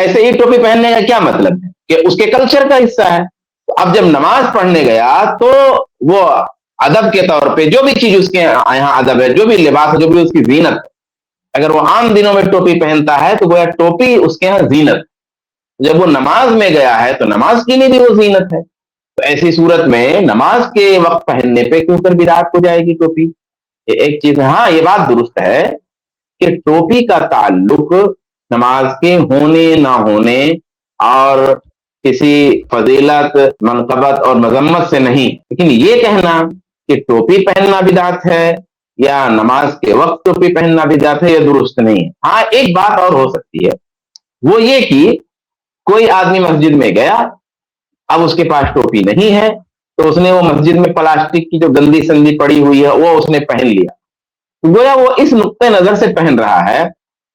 ایسے ہی ٹوپی پہننے کا کیا مطلب ہے کہ اس کے کلچر کا حصہ ہے. اب جب نماز پڑھنے گیا تو وہ ادب کے طور پہ جو بھی چیز اس کے یہاں ادب ہے، جو بھی لباس ہے، جو بھی اس کی زینت ہے، اگر وہ عام دنوں میں ٹوپی پہنتا ہے تو گویا ٹوپی اس کے یہاں زینت. جب وہ نماز میں گیا ہے تو نماز کے لیے بھی وہ زینت ہے. تو ایسی صورت میں نماز کے وقت پہننے پہ کیوں کر بدعت ہو جائے گی ٹوپی؟ یہ ایک چیز ہے. ہاں یہ بات درست ہے کہ ٹوپی کا تعلق نماز کے ہونے نہ ہونے اور کسی فضیلت، منقبت اور مذمت سے نہیں، لیکن یہ کہنا کہ ٹوپی پہننا بدعت ہے یا نماز کے وقت ٹوپی پہننا بدعت ہے، یہ درست نہیں ہے. ہاں ایک بات اور ہو سکتی ہے، وہ یہ کہ کوئی آدمی مسجد میں گیا، اب اس کے پاس ٹوپی نہیں ہے تو اس نے وہ مسجد میں پلاسٹک کی جو گندی سندی پڑی ہوئی ہے وہ اس نے پہن لیا. گویا وہ اس نقطۂ نظر سے پہن رہا ہے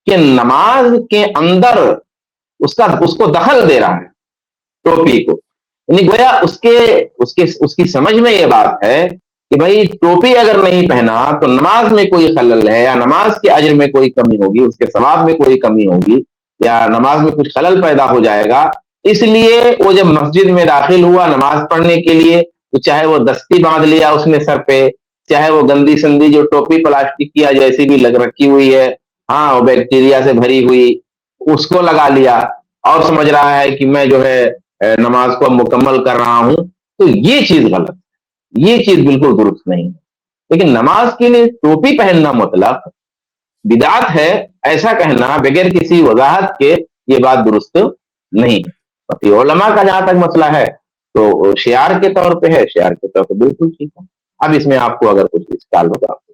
کہ نماز کے اندر اس کو دخل دے رہا ہے ٹوپی کو. یعنی گویا اس کی سمجھ میں یہ بات ہے کہ بھائی ٹوپی اگر نہیں پہنا تو نماز میں کوئی خلل ہے، یا نماز کے اجر میں کوئی کمی ہوگی، اس کے ثواب میں کوئی کمی ہوگی، یا نماز میں کچھ خلل پیدا ہو جائے گا. اس لیے وہ جب مسجد میں داخل ہوا نماز پڑھنے کے لیے تو چاہے وہ دستی باندھ لیا اس نے سر پہ، چاہے وہ گندی سندی جو ٹوپی پلاسٹک کی جیسی بھی لگ رکھی ہوئی ہے، ہاں وہ بیکٹیریا سے بھری ہوئی، اس کو لگا لیا اور سمجھ رہا ہے کہ میں جو ہے نماز کو مکمل کر رہا ہوں. تو یہ چیز غلط ہے، یہ چیز بالکل درست نہیں ہے. لیکن نماز کے لیے ٹوپی پہننا مطلق بدعت ہے، ایسا کہنا بغیر کسی وضاحت کے یہ بات درست نہیں ہے. علماء کا جہاں تک مسئلہ ہے تو شعار کے طور پہ ہے، شعار کے طور پہ بالکل ٹھیک ہے. اب اس میں آپ کو اگر کچھ اشکال ہوگا آپ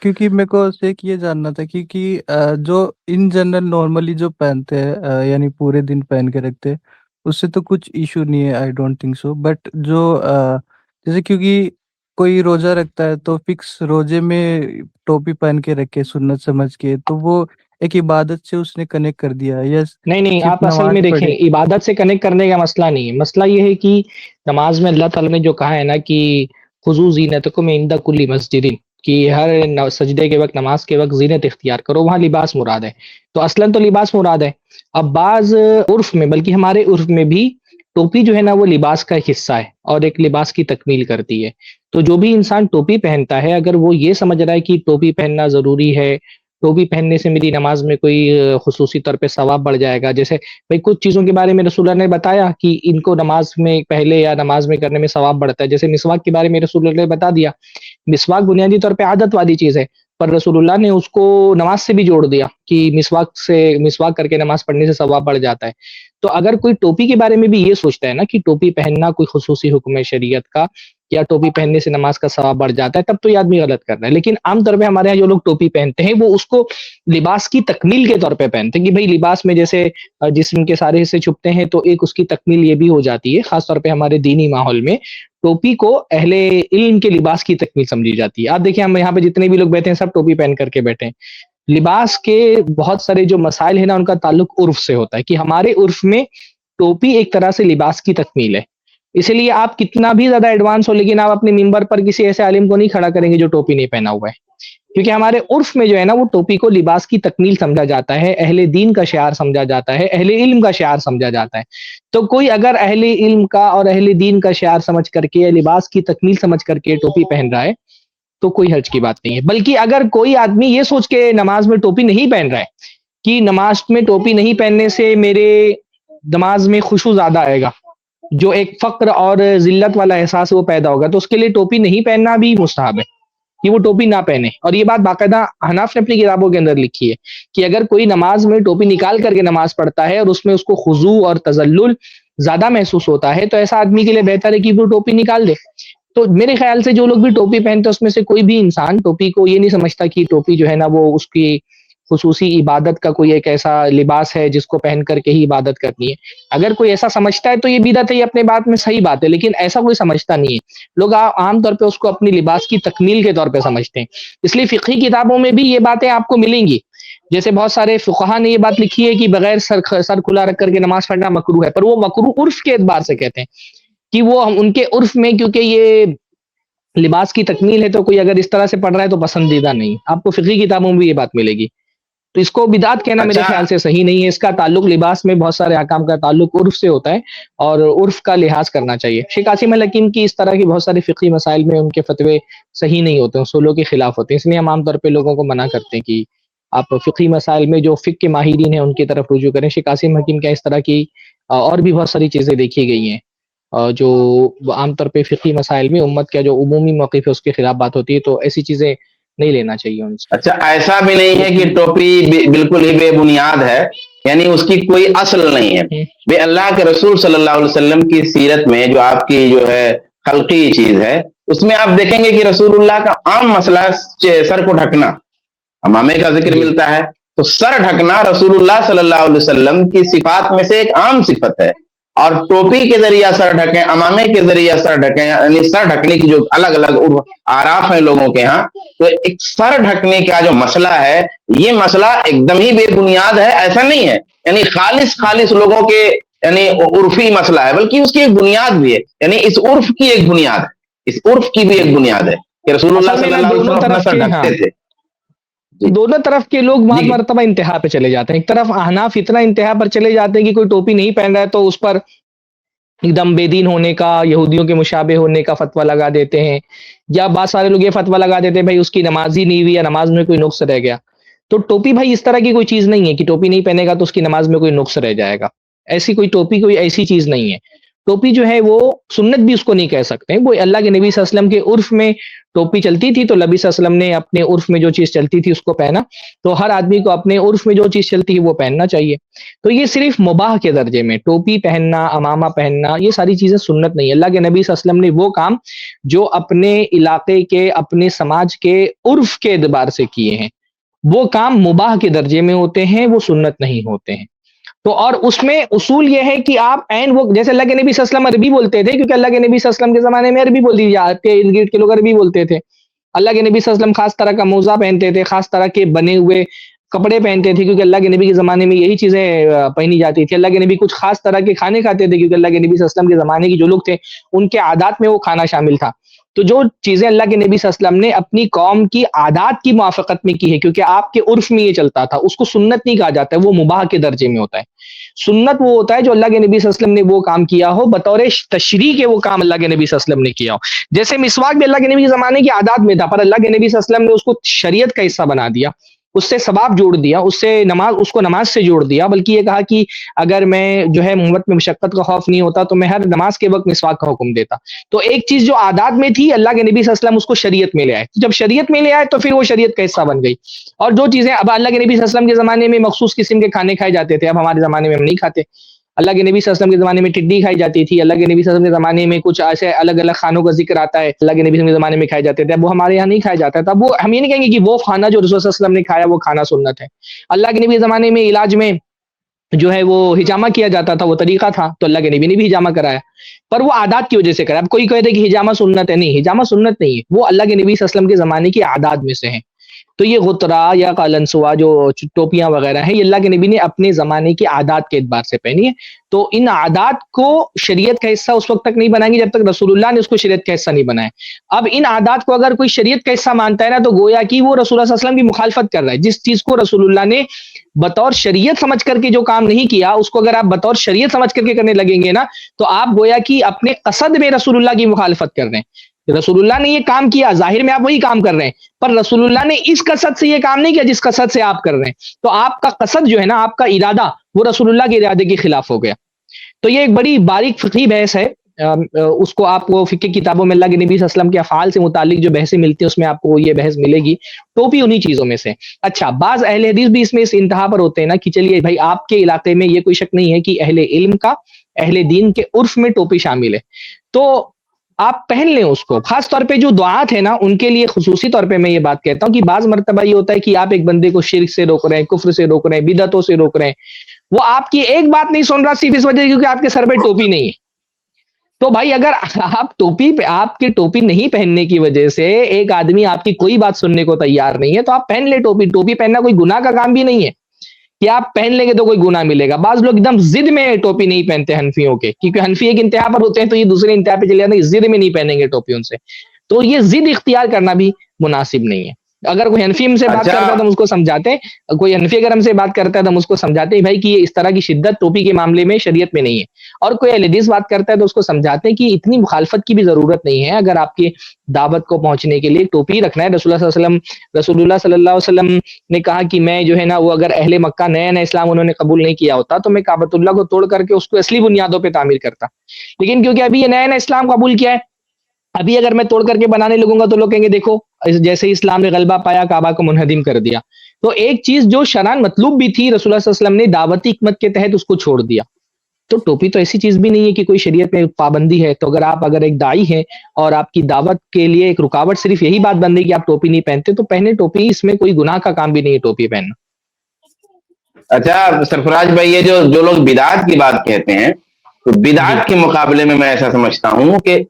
کیونکہ میرے کو ایک یہ جاننا تھا کیونکہ جو ان جنرل نارملی جو پہنتے ہیں یعنی پورے دن پہن کے رکھتے ہیں اس سے تو کچھ ایشو نہیں ہے، I don't think so. But جو جیسے کیونکہ کوئی روزہ رکھتا ہے تو فکس روزے میں ٹوپی پہن کے رکھے سنت سمجھ کے، تو وہ ایک عبادت سے اس نے کنیکٹ کر دیا. یس نہیں، صرف آپ اصل نماز میں دیکھیں پڑھے. عبادت سے کنیکٹ کرنے کا مسئلہ نہیں ہے. مسئلہ یہ ہے کہ نماز میں اللہ تعالیٰ نے جو کہا ہے نا کہ خضوع زینتکم عند کل مسجد، کہ ہر سجدے کے وقت، نماز کے وقت زینت اختیار کرو، وہاں لباس مراد ہے. تو اصلاً تو لباس مراد ہے. اب بعض عرف میں، بلکہ ہمارے عرف میں بھی ٹوپی جو ہے نا وہ لباس کا ایک حصہ ہے اور ایک لباس کی تکمیل کرتی ہے. تو جو بھی انسان ٹوپی پہنتا ہے، اگر وہ یہ سمجھ رہا ہے کہ ٹوپی پہننا ضروری ہے، ٹوپی پہننے سے میری نماز میں کوئی خصوصی طور پہ ثواب بڑھ جائے گا، جیسے بھائی کچھ چیزوں کے بارے میں رسول اللہ نے بتایا کہ ان کو نماز میں پہلے یا نماز میں کرنے میں ثواب بڑھتا ہے. جیسے مسواک کے بارے میں رسول اللہ نے بتا دیا. مسواک بنیادی طور پہ عادت والی چیز ہے، پر رسول اللہ نے اس کو نماز سے بھی جوڑ دیا کہ مسواک کر کے نماز پڑھنے سے ثواب بڑھ جاتا ہے. تو اگر کوئی ٹوپی کے بارے میں بھی یہ سوچتا ہے نا کہ ٹوپی پہننا کوئی خصوصی حکم ہے شریعت کا، یا ٹوپی پہننے سے نماز کا ثواب بڑھ جاتا ہے، تب تو یہ آدمی غلط کر رہا ہے. لیکن عام طور پہ ہمارے یہاں جو لوگ ٹوپی پہنتے ہیں وہ اس کو لباس کی تکمیل کے طور پہ پہنتے ہیں کہ بھائی لباس میں جیسے جسم کے سارے حصے چھپتے ہیں تو ایک اس کی تکمیل یہ بھی ہو جاتی ہے. خاص طور پہ ہمارے دینی ماحول میں ٹوپی کو اہل علم کے لباس کی تکمیل سمجھی جاتی ہے. آپ دیکھیں ہم یہاں پہ جتنے بھی لوگ بیٹھے ہیں سب ٹوپی پہن کر کے بیٹھے ہیں. لباس کے بہت سارے جو مسائل ہیں نا ان کا تعلق عرف سے ہوتا ہے کہ ہمارے عرف میں ٹوپی ایک طرح سے لباس کی تکمیل ہے. اسی لیے آپ کتنا بھی زیادہ ایڈوانس ہو لیکن آپ اپنے ممبر پر کسی ایسے عالم کو نہیں کھڑا کریں گے جو ٹوپی نہیں پہنا ہوا ہے، کیونکہ ہمارے عرف میں جو ہے نا وہ ٹوپی کو لباس کی تکمیل سمجھا جاتا ہے، اہل دین کا شعار سمجھا جاتا ہے، اہل علم کا شعار سمجھا جاتا ہے. تو کوئی اگر اہل علم کا اور اہل دین کا شعار سمجھ کر کے یا لباس کی تکمیل سمجھ کر کے ٹوپی پہن رہا ہے تو کوئی حرج کی بات نہیں ہے. بلکہ اگر کوئی آدمی یہ سوچ کے نماز میں ٹوپی نہیں پہن رہا ہے کہ نماز میں ٹوپی نہیں پہننے سے میرے نماز میں خشوع زیادہ آئے گا، جو ایک فقر اور ذلت والا احساس وہ پیدا ہوگا، تو اس کے لیے ٹوپی نہیں پہننا بھی مستحب ہے کہ وہ ٹوپی نہ پہنے. اور یہ بات باقاعدہ حناف نے اپنی کتابوں کے اندر لکھی ہے کہ اگر کوئی نماز میں ٹوپی نکال کر کے نماز پڑھتا ہے اور اس میں اس کو خضوع اور تذلل زیادہ محسوس ہوتا ہے تو ایسا آدمی کے لیے بہتر ہے کہ وہ ٹوپی نکال دے. تو میرے خیال سے جو لوگ بھی ٹوپی پہنتے ہیں اس میں سے کوئی بھی انسان ٹوپی کو یہ نہیں سمجھتا کہ ٹوپی جو ہے نا وہ اس کی خصوصی عبادت کا کوئی ایک ایسا لباس ہے جس کو پہن کر کے ہی عبادت کرنی ہے. اگر کوئی ایسا سمجھتا ہے تو یہ بدعت ہے، یہ اپنے بات میں صحیح بات ہے، لیکن ایسا کوئی سمجھتا نہیں ہے. لوگ عام طور پہ اس کو اپنی لباس کی تکمیل کے طور پہ سمجھتے ہیں. اس لیے فقہی کتابوں میں بھی یہ باتیں آپ کو ملیں گی. جیسے بہت سارے فقہا نے یہ بات لکھی ہے کہ بغیر سر کھلا رکھ کر کے نماز پڑھنا مکروہ ہے، پر وہ مکروہ عرف کے اعتبار سے کہتے ہیں کہ وہ ان کے عرف میں کیونکہ یہ لباس کی تکمیل ہے تو کوئی اگر اس طرح سے پڑھ رہا ہے تو پسندیدہ نہیں. آپ کو فقہی کتابوں میں بھی یہ بات ملے گی. تو اس کو بدعت کہنا میرے اچھا خیال سے صحیح نہیں ہے. اس کا تعلق لباس میں بہت سارے احکام کا تعلق عرف سے ہوتا ہے اور عرف کا لحاظ کرنا چاہیے. شیخ عاصم الحکیم کی اس طرح کی بہت سارے فقہی مسائل میں ان کے فتوے صحیح نہیں ہوتے، اصولوں کے خلاف ہوتے ہیں، اس لیے ہم عام طور پہ لوگوں کو منع کرتے ہیں کہ آپ فقہی مسائل میں جو فقہ کے ماہرین ہیں ان کی طرف رجوع کریں. شیخ عاصم حکیم کا اس طرح کی اور بھی بہت ساری چیزیں دیکھی گئی ہیں جو عام طور پہ فقہی مسائل میں امت کا جو عمومی موقف ہے اس کے خلاف بات ہوتی ہے، تو ایسی چیزیں نہیں لینا چاہیے ان سے. اچھا، ایسا بھی نہیں ہے کہ ٹوپی بالکل ہی بے بنیاد ہے، یعنی اس کی کوئی اصل نہیں ہے. بے اللہ کے رسول صلی اللہ علیہ وسلم کی سیرت میں جو آپ کی جو ہے خلقی چیز ہے، اس میں آپ دیکھیں گے کہ رسول اللہ کا عام مسئلہ سر کو ڈھکنا، امامے کا ذکر ملتا ہے، تو سر ڈھکنا رسول اللہ صلی اللہ علیہ وسلم کی صفات میں سے ایک عام صفت ہے. اور ٹوپی کے ذریعہ سر ڈھکیں، امامے کے ذریعہ سر ڈھکیں، یعنی سر ڈھکنے کی جو الگ الگ آراف ہیں لوگوں کے ہاں، تو ایک سر ڈھکنے کا جو مسئلہ ہے یہ مسئلہ ایک دم ہی بے بنیاد ہے، ایسا نہیں ہے یعنی خالص لوگوں کے یعنی عرفی مسئلہ ہے، بلکہ اس کی ایک بنیاد بھی ہے، یعنی اس عرف کی ایک بنیاد ہے، اس عرف کی بھی ایک بنیاد ہے کہ رسول اللہ صلی اللہ علیہ وسلم اپنا سر ڈھکتے تھے. دونوں طرف کے لوگ بعض مرتبہ انتہا پہ چلے جاتے ہیں. ایک طرف احناف اتنا انتہا پر چلے جاتے ہیں کہ کوئی ٹوپی نہیں پہن رہا ہے تو اس پر ایک دم بے دین ہونے کا، یہودیوں کے مشابہ ہونے کا فتویٰ لگا دیتے ہیں، یا بعض سارے لوگ یہ فتویٰ لگا دیتے ہیں بھائی اس کی نماز ہی نہیں ہوئی یا نماز میں کوئی نقص رہ گیا. تو ٹوپی بھائی اس طرح کی کوئی چیز نہیں ہے کہ ٹوپی نہیں پہنے گا تو اس کی نماز میں کوئی نقص رہ جائے گا. ایسی کوئی ٹوپی کوئی ایسی چیز نہیں ہے. ٹوپی جو ہے وہ سنت بھی اس کو نہیں کہہ سکتے. وہ اللہ کے نبی صلی اللہ علیہ وسلم کے عرف میں ٹوپی چلتی تھی تو نبی صلی اللہ علیہ وسلم نے اپنے عرف میں جو چیز چلتی تھی اس کو پہنا، تو ہر آدمی کو اپنے عرف میں جو چیز چلتی ہے وہ پہننا چاہیے. تو یہ صرف مباح کے درجے میں ٹوپی پہننا، امامہ پہننا، یہ ساری چیزیں سنت نہیں. اللہ کے نبی صلی اللہ علیہ وسلم نے وہ کام جو اپنے علاقے کے، اپنے سماج کے عرف کے اعتبار سے کیے ہیں، وہ کام مباح کے درجے میں ہوتے ہیں، وہ سنت نہیں ہوتے ہیں. تو اور اس میں اصول یہ ہے کہ آپ وہ جیسے اللہ کے نبی صلی اللہ علیہ وسلم عربی بولتے تھے کیونکہ اللہ کے نبی صلی اللہ علیہ وسلم کے زمانے میں عربی بولی جاتی ہے، ارد گرد کے لوگ عربی بولتے تھے. اللہ کے نبی صلی اللہ علیہ وسلم خاص طرح کا موزہ پہنتے تھے، خاص طرح کے بنے ہوئے کپڑے پہنتے تھے کیونکہ اللہ کے نبی کے زمانے میں یہی چیزیں پہنی جاتی تھی. اللہ کے نبی کچھ خاص طرح کے کھانے کھاتے تھے کیونکہ اللہ کے نبی صلی اللہ علیہ وسلم کے زمانے کے جو لوگ تھے ان کے عادات میں وہ کھانا شامل تھا. تو جو چیزیں اللہ کے نبی صلی اللہ علیہ وسلم نے اپنی قوم کی عادات کی موافقت میں کی ہے کیونکہ آپ کے عرف میں یہ چلتا تھا، اس کو سنت نہیں کہا جاتا ہے، وہ مباح کے درجے میں ہوتا ہے. سنت وہ ہوتا ہے جو اللہ کے نبی صلی اللہ علیہ وسلم نے وہ کام کیا ہو، بطور تشریح کے وہ کام اللہ کے نبی صلی اللہ علیہ وسلم نے کیا ہو. جیسے مسواک بھی اللہ کے نبی کے زمانے کی عادات میں تھا، پر اللہ کے نبی صلی اللہ علیہ وسلم نے اس کو شریعت کا حصہ بنا دیا، اس سے ثواب جوڑ دیا، اس کو نماز سے جوڑ دیا. بلکہ یہ کہا کہ اگر میں جو ہے امت میں مشقت کا خوف نہیں ہوتا تو میں ہر نماز کے وقت مسواک کا حکم دیتا. تو ایک چیز جو عادات میں تھی اللہ کے نبی صلی اللہ علیہ وسلم اس کو شریعت میں لے آئے. جب شریعت میں لے آئے تو پھر وہ شریعت کا حصہ بن گئی. اور جو چیزیں اب اللہ کے نبی صلی اللہ علیہ وسلم کے زمانے میں مخصوص قسم کے کھانے کھائے جاتے تھے، اب ہمارے زمانے میں ہم نہیں کھاتے. اللہ کے نبی صلی اللہ علیہ وسلم کے زمانے میں ٹڈی کھائی جاتی تھی، اللہ کے نبی صلی اللہ علیہ وسلم کے زمانے میں کچھ ایسے الگ الگ کھانوں کا ذکر آتا ہے اللہ کے نبی صلی اللہ علیہ وسلم کے زمانے میں کھائے جاتے تھے، اب وہ ہمارے یہاں نہیں کھایا جاتا ہے. تب وہ ہم یہ نہیں کہیں گے کہ وہ کھانا جو رسول صلی اللہ علیہ وسلم نے کھایا وہ کھانا سنت ہے. اللہ کے نبی کے زمانے میں علاج میں جو ہے وہ ہجامہ کیا جاتا تھا، وہ طریقہ تھا، تو اللہ کے نبی نے بھی ہجامہ کرایا، پر وہ عادات کی وجہ سے کرایا. اب کوئی کہے کہ ہجامہ سنت ہے، نہیں، ہجامہ سنت نہیں ہے، وہ اللہ کے نبی صلی اللہ علیہ وسلم کے زمانے کی عادات میں سے ہیں. تو یہ غترا یا قلنسوا جو ٹوپیاں وغیرہ ہیں، یہ اللہ کے نبی نے اپنے زمانے کی عادات کے اعتبار سے پہنی ہے. تو ان عادات کو شریعت کا حصہ اس وقت تک نہیں بنائیں گے جب تک رسول اللہ نے اس کو شریعت کا حصہ نہیں بنایا. اب ان عادات کو اگر کوئی شریعت کا حصہ مانتا ہے نا تو گویا کہ وہ رسول اللہ صلی اللہ علیہ وسلم کی مخالفت کر رہا ہے. جس چیز کو رسول اللہ نے بطور شریعت سمجھ کر کے جو کام نہیں کیا، اس کو اگر آپ بطور شریعت سمجھ کر کے کرنے لگیں گے نا تو آپ گویا کہ اپنے قصد میں رسول اللہ کی مخالفت کر رہے ہیں. رسول اللہ نے یہ کام کیا، ظاہر میں آپ وہی کام کر رہے ہیں، پر رسول اللہ نے اس قصد سے یہ کام نہیں کیا جس قصد سے آپ کر رہے ہیں. تو آپ کا قصد جو ہے نا، آپ کا ارادہ، وہ رسول اللہ کے ارادے کے خلاف ہو گیا. تو یہ ایک بڑی باریک فقہی بحث ہے. اس کو آپ کو فقہ کتابوں میں اللہ کے نبی صلی اللہ علیہ وسلم کے افعال سے متعلق جو بحثیں ملتی ہیں اس میں آپ کو یہ بحث ملے گی. ٹوپی انہی چیزوں میں سے. اچھا، بعض اہل حدیث بھی اس میں اس انتہا پر ہوتے ہیں نا کہ چلیے بھائی آپ کے علاقے میں یہ کوئی شک نہیں ہے کہ اہل علم کا، اہل دین کے عرف میں ٹوپی شامل ہے، تو آپ پہن لیں اس کو. خاص طور پہ جو دعات ہیں نا ان کے لیے خصوصی طور پہ میں یہ بات کہتا ہوں کہ بعض مرتبہ یہ ہوتا ہے کہ آپ ایک بندے کو شرک سے روک رہے ہیں، کفر سے روک رہے ہیں، بدعتوں سے روک رہے ہیں، وہ آپ کی ایک بات نہیں سن رہا صرف اس وجہ سے کیونکہ آپ کے سر پہ ٹوپی نہیں ہے. تو بھائی اگر آپ کے ٹوپی نہیں پہننے کی وجہ سے ایک آدمی آپ کی کوئی بات سننے کو تیار نہیں ہے تو آپ پہن لیں ٹوپی. ٹوپی پہننا کوئی گناہ کا کام بھی نہیں ہے کہ آپ پہن لیں گے تو کوئی گناہ ملے گا. بعض لوگ ایک دم ضد میں ٹوپی نہیں پہنتے حنفیوں کے، کیونکہ حنفی ایک انتہا پر ہوتے ہیں تو یہ دوسرے انتہا پہ چلے جاتے ہیں، ضد میں نہیں پہنیں گے ٹوپی ان سے. تو یہ ضد اختیار کرنا بھی مناسب نہیں ہے. اگر کوئی حنفی ہم سے بات کرتا ہے تو ہم اس کو سمجھاتے ہیں, کوئی حنفی اگر ہم سے بات کرتا ہے تو ہم اس کو سمجھاتے ہیں بھائی کہ اس طرح کی شدت ٹوپی کے معاملے میں شریعت میں نہیں ہے. اور کوئی اہل حدیث بات کرتا ہے تو اس کو سمجھاتے ہیں کہ اتنی مخالفت کی بھی ضرورت نہیں ہے, اگر آپ کی دعوت کو پہنچنے کے لیے ٹوپی رکھنا ہے. رسول اللہ صلی اللہ علیہ وسلم نے کہا کہ میں جو ہے نا وہ اگر اہل مکہ نیا نیا اسلام انہوں نے قبول نہیں کیا ہوتا تو میں کعبۃ اللہ کو توڑ کر کے اس کو اصلی بنیادوں پہ تعمیر کرتا, لیکن کیونکہ ابھی یہ نیا نیا اسلام قبول کیا ہے, ابھی اگر میں توڑ کر کے بنانے لگوں گا تو لوگ کہیں گے دیکھو جیسے اسلام نے غلبہ پایا کعبہ کو منہدم کر دیا. تو ایک چیز جو شرعاً مطلوب بھی تھی رسول اللہ صلی اللہ علیہ وسلم نے دعوتی حکمت کے تحت اس کو چھوڑ دیا. تو ٹوپی تو ایسی چیز بھی نہیں ہے کہ کوئی شریعت میں پابندی ہے. تو اگر ایک داعی ہیں اور آپ کی دعوت کے لیے ایک رکاوٹ صرف یہی بات بن گئی کہ آپ ٹوپی نہیں پہنتے تو پہنے ٹوپی, اس میں کوئی گناہ کا کام بھی نہیں ہے ٹوپی پہننا. اچھا سرفراز بھائی, یہ جو لوگ بدعات کی بات کہتے ہیں تو بدعات کے مقابلے میں ایسا سمجھتا ہوں کہ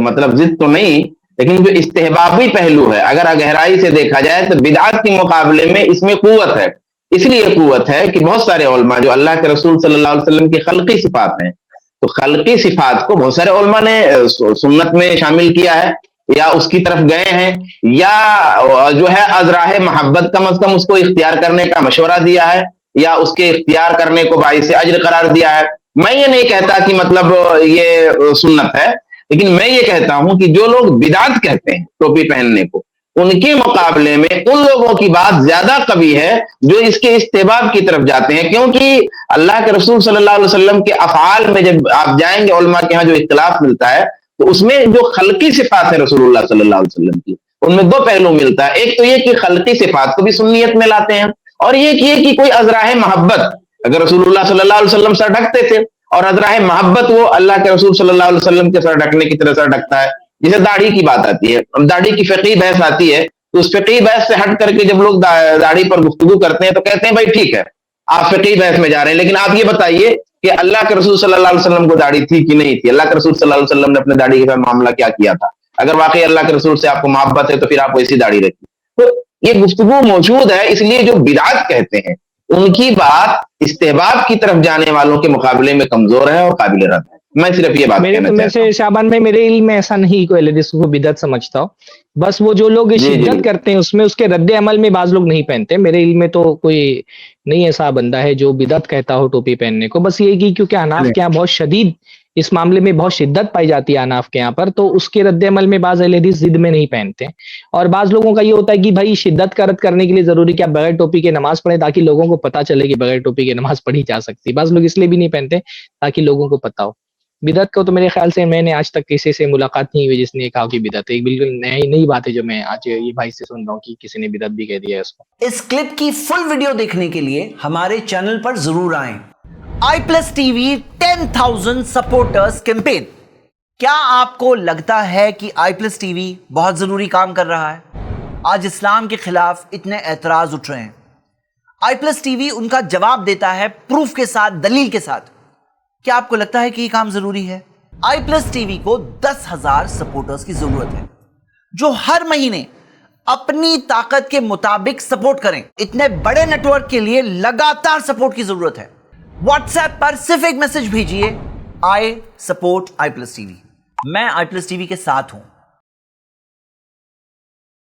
مطلب ضد تو نہیں, لیکن جو استحبابی پہلو ہے اگر گہرائی سے دیکھا جائے تو بدعات کے مقابلے میں اس میں قوت ہے. اس لیے قوت ہے کہ بہت سارے علماء جو اللہ کے رسول صلی اللہ علیہ وسلم کی خلقی صفات ہیں, تو خلقی صفات کو بہت سارے علماء نے سنت میں شامل کیا ہے یا اس کی طرف گئے ہیں, یا جو ہے ازراہ محبت کم از کم اس کو اختیار کرنے کا مشورہ دیا ہے, یا اس کے اختیار کرنے کو باعث اجر قرار دیا ہے. میں یہ نہیں کہتا کہ مطلب یہ سنت ہے, لیکن میں یہ کہتا ہوں کہ جو لوگ بدعت کہتے ہیں ٹوپی پہننے کو, ان کے مقابلے میں ان لوگوں کی بات زیادہ قوی ہے جو اس کے استحباب کی طرف جاتے ہیں, کیونکہ اللہ کے رسول صلی اللہ علیہ وسلم کے افعال میں جب آپ جائیں گے علماء کے ہاں جو اختلاف ملتا ہے تو اس میں جو خلقی صفات ہے رسول اللہ صلی اللہ علیہ وسلم کی ان میں دو پہلو ملتا ہے. ایک تو یہ کہ خلقی صفات کو بھی سنیت میں لاتے ہیں, اور یہ کہ کوئی ازراہ محبت, اگر رسول اللہ صلی اللہ علیہ وسلم سر ڈھکتے تھے اور ازراہ محبت وہ اللہ کے رسول صلی اللہ علیہ وسلم کے سر ڈھکنے کی طرح سر ڈھکتا ہے. جیسے داڑھی کی بات آتی ہے, داڑھی کی فقہی بحث آتی ہے, تو اس فقہی بحث سے ہٹ کر کے جب لوگ داڑھی پر گفتگو کرتے ہیں تو کہتے ہیں بھائی ٹھیک ہے آپ فقہی بحث میں جا رہے ہیں, لیکن آپ یہ بتائیے کہ اللہ کے رسول صلی اللہ علیہ وسلم کو داڑھی تھی کہ نہیں تھی, اللہ کے رسول صلی اللہ علیہ وسلم نے اپنے داڑھی کے ساتھ معاملہ کیا کیا تھا, اگر واقعی اللہ کے رسول سے آپ کو محبت ہے تو پھر آپ ویسی داڑھی رکھیے. تو یہ گفتگو موجود ہے, اس لیے جو بدعت کہتے ہیں ان کی بات استحباب کی طرف جانے والوں کے مقابلے میں کمزور ہے اور قابل رد ہے. میں صرف یہ بات کہنا چاہتا ہوں. شعبان میں میرے علم میں ایسا نہیں کوئی لیڈیز کو بدعت سمجھتا ہو, بس وہ جو لوگ شدت کرتے ہیں اس میں اس کے رد عمل میں بعض لوگ نہیں پہنتے. میرے علم میں تو کوئی نہیں ایسا بندہ ہے جو بدعت کہتا ہو ٹوپی پہننے کو. بس یہ کہ کیونکہ حناف کے یہاں بہت شدید اس معاملے میں بہت شدت پائی جاتی ہے حناف کے یہاں پر, تو اس کے رد عمل میں بعض اہل حدیث ضد میں نہیں پہنتے. اور بعض لوگوں کا یہ ہوتا ہے کہ بھائی شدت کا رد کرنے کے لیے ضروری کہ آپ بغیر ٹوپی کے نماز پڑھیں تاکہ لوگوں کو پتہ چلے کہ بغیر ٹوپی کے نماز پڑھی جا سکتی. بعض لوگ اس لیے بھی نہیں پہنتے تاکہ لوگوں کو پتہ ہو. بدعت کو تو میرے خیال سے میں نے آج تک کسی سے ملاقات نہیں ہوئی جس نے کہا کہ بدعت ہے. ایک بالکل نئی بات ہے جو میں آج یہ بھائی سے سن رہا ہوں کہ کسی نے بدعت بھی کہہ دیا ہے اس کو. اس کلپ کی فل ویڈیو دیکھنے کے لیے ہمارے چینل پر ضرور آئیں. I plus T V 10,000 supporters campaign. کیا آپ کو لگتا ہے کہ آئی پلس ٹی وی بہت ضروری کام کر رہا ہے؟ آج اسلام کے خلاف اتنے اعتراض اٹھ رہے ہیں. آئی پلس ٹی وی ان کا جواب دیتا ہے پروف کے ساتھ, دلیل کے ساتھ. کیا آپ کو لگتا ہے کہ یہ کام ضروری ہے؟ آئی پلس ٹی وی کو 10,000 سپورٹرز کی ضرورت ہے جو ہر مہینے اپنی طاقت کے مطابق سپورٹ کریں. اتنے بڑے نیٹ ورک کے لیے لگاتار سپورٹ کی ضرورت ہے. واٹس ایپ پر صرف ایک میسج بھیجئے, I support I plus T V. میں آئی پلس ٹی وی کے ساتھ ہوں.